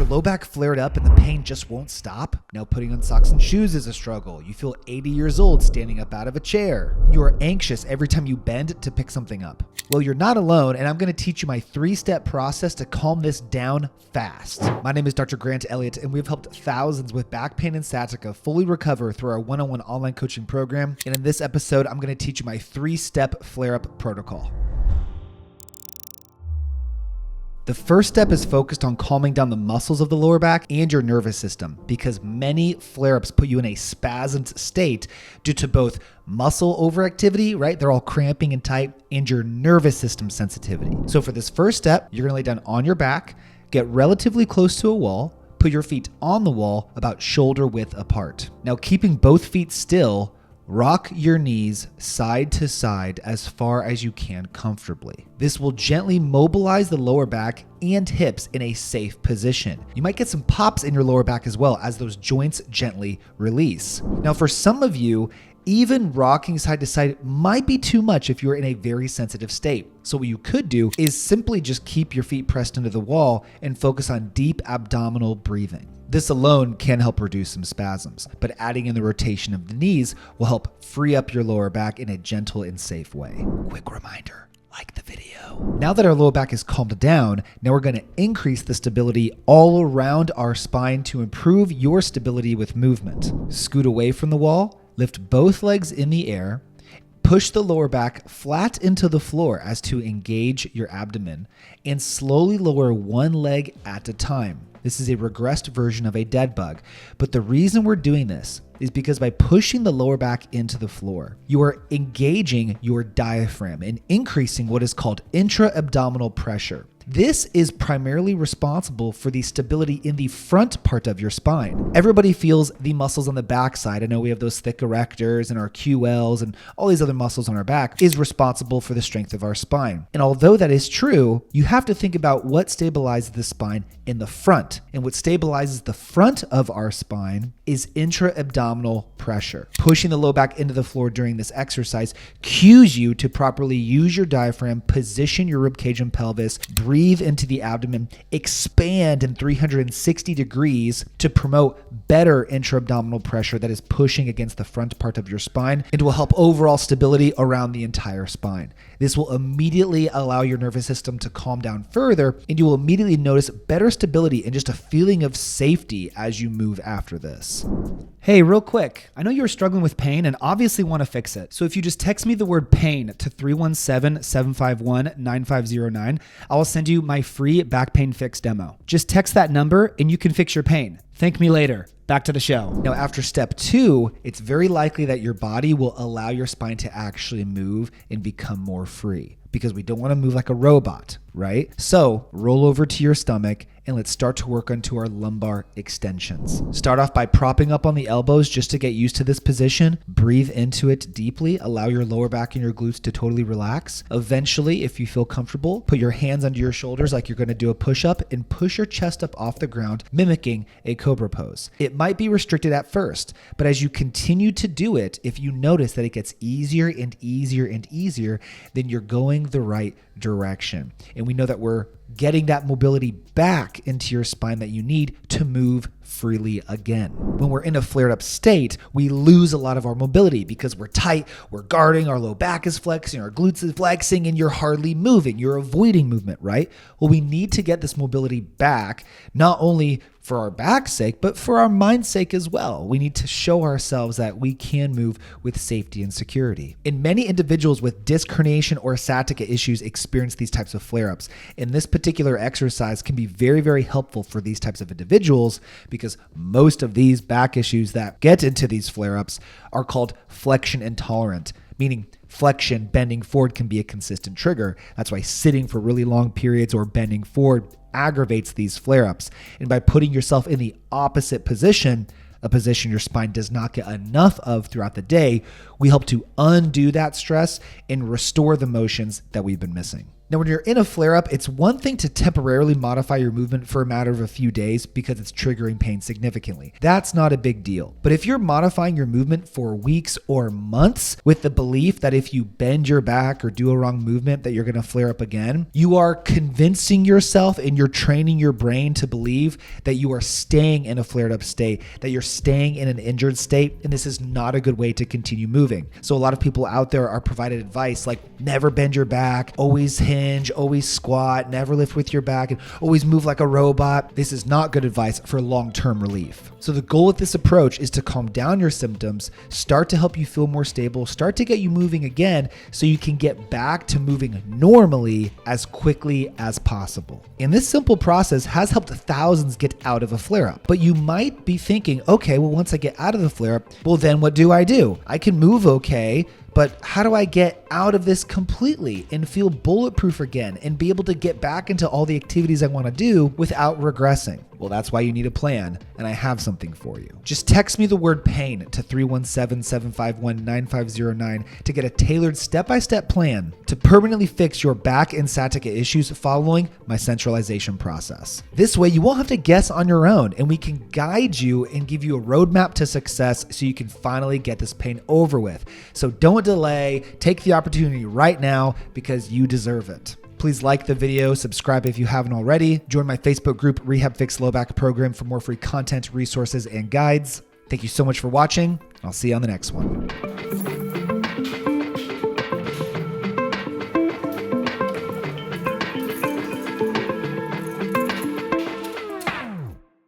low back flared up and the pain just won't stop? Now putting on socks and shoes is a struggle. You feel 80 years old standing up out of a chair. You are anxious every time you bend to pick something up. Well, you're not alone, and I'm going to teach you my 3-step process to calm this down fast. My name is Dr. Grant Elliott, and we've helped thousands with back pain and sciatica fully recover through our one-on-one online coaching program. And in this episode, I'm going to teach you my 3-step flare-up protocol. The first step is focused on calming down the muscles of the lower back and your nervous system, because many flare-ups put you in a spasmed state due to both muscle overactivity, right? They're all cramping and tight, and your nervous system sensitivity. So for this first step, you're gonna lay down on your back, get relatively close to a wall, put your feet on the wall about shoulder width apart. Now, keeping both feet still, rock your knees side to side as far as you can comfortably. This will gently mobilize the lower back and hips in a safe position. You might get some pops in your lower back as well as those joints gently release. Now, for some of you, even rocking side to side might be too much if you're in a very sensitive state. So what you could do is simply just keep your feet pressed into the wall and focus on deep abdominal breathing. This alone can help reduce some spasms, but adding in the rotation of the knees will help free up your lower back in a gentle and safe way. Quick reminder, like the video. Now that our lower back is calmed down, now we're going to increase the stability all around our spine to improve your stability with movement. Scoot away from the wall, lift both legs in the air, push the lower back flat into the floor as to engage your abdomen, and slowly lower one leg at a time. This is a regressed version of a dead bug, but the reason we're doing this is because by pushing the lower back into the floor, you are engaging your diaphragm and increasing what is called intra-abdominal pressure. This is primarily responsible for the stability in the front part of your spine. Everybody feels the muscles on the back side. I know we have those thick erectors and our QLs and all these other muscles on our back is responsible for the strength of our spine. And although that is true, you have to think about what stabilizes the spine in the front. And what stabilizes the front of our spine is intra-abdominal pressure. Pushing the low back into the floor during this exercise cues you to properly use your diaphragm, position your ribcage and pelvis, breathe into the abdomen, expand in 360 degrees to promote better intra-abdominal pressure that is pushing against the front part of your spine, and will help overall stability around the entire spine. This will immediately allow your nervous system to calm down further, and you will immediately notice better stability and just a feeling of safety as you move after this. Hey, real quick, I know you're struggling with pain and obviously want to fix it. So if you just text me the word pain to 317-751-9509, I will send you my free back pain fix demo. Just text that number and you can fix your pain. Thank me later. Back to the show. Now, after step 2, it's very likely that your body will allow your spine to actually move and become more free, because we don't want to move like a robot, right? So roll over to your stomach and let's start to work onto our lumbar extensions. Start off by propping up on the elbows just to get used to this position. Breathe into it deeply. Allow your lower back and your glutes to totally relax. Eventually, if you feel comfortable, put your hands under your shoulders like you're going to do a push-up and push your chest up off the ground, mimicking a cobra pose. It might be restricted at first, but as you continue to do it, if you notice that it gets easier and easier and easier, then you're going the right direction. And we know that we're getting that mobility back into your spine that you need to move freely again. When we're in a flared up state, we lose a lot of our mobility because we're tight, we're guarding, our low back is flexing, our glutes is flexing, and you're hardly moving. You're avoiding movement, right? Well, we need to get this mobility back, not only for our back's sake, but for our mind's sake as well. We need to show ourselves that we can move with safety and security. And many individuals with disc herniation or sciatica issues experience these types of flare-ups. And this particular exercise can be very, very helpful for these types of individuals, because most of these back issues that get into these flare-ups are called flexion intolerant, meaning flexion, bending forward, can be a consistent trigger. That's why sitting for really long periods or bending forward aggravates these flare-ups. And by putting yourself in the opposite position, a position your spine does not get enough of throughout the day, we help to undo that stress and restore the motions that we've been missing. Now, when you're in a flare-up, it's one thing to temporarily modify your movement for a matter of a few days because it's triggering pain significantly. That's not a big deal. But if you're modifying your movement for weeks or months with the belief that if you bend your back or do a wrong movement that you're going to flare up again, you are convincing yourself and you're training your brain to believe that you are staying in a flared up state, that you're staying in an injured state, and this is not a good way to continue moving. So a lot of people out there are provided advice like never bend your back, always hinge, always squat, never lift with your back, and always move like a robot. This is not good advice for long-term relief. So the goal with this approach is to calm down your symptoms, start to help you feel more stable, start to get you moving again so you can get back to moving normally as quickly as possible. And this simple process has helped thousands get out of a flare-up. But you might be thinking, okay, well, once I get out of the flare-up, well, then what do? I can move okay, but how do I get out of this completely and feel bulletproof again and be able to get back into all the activities I want to do without regressing? Well, that's why you need a plan, and I have something for you. Just text me the word pain to 317-751-9509 to get a tailored step-by-step plan to permanently fix your back and sciatica issues following my centralization process. This way, you won't have to guess on your own, and we can guide you and give you a roadmap to success so you can finally get this pain over with. So don't delay, take the opportunity right now because you deserve it. Please like the video, subscribe if you haven't already, join my Facebook group, RehabFix Low Back Program, for more free content, resources, and guides. Thank you so much for watching. I'll see you on the next one.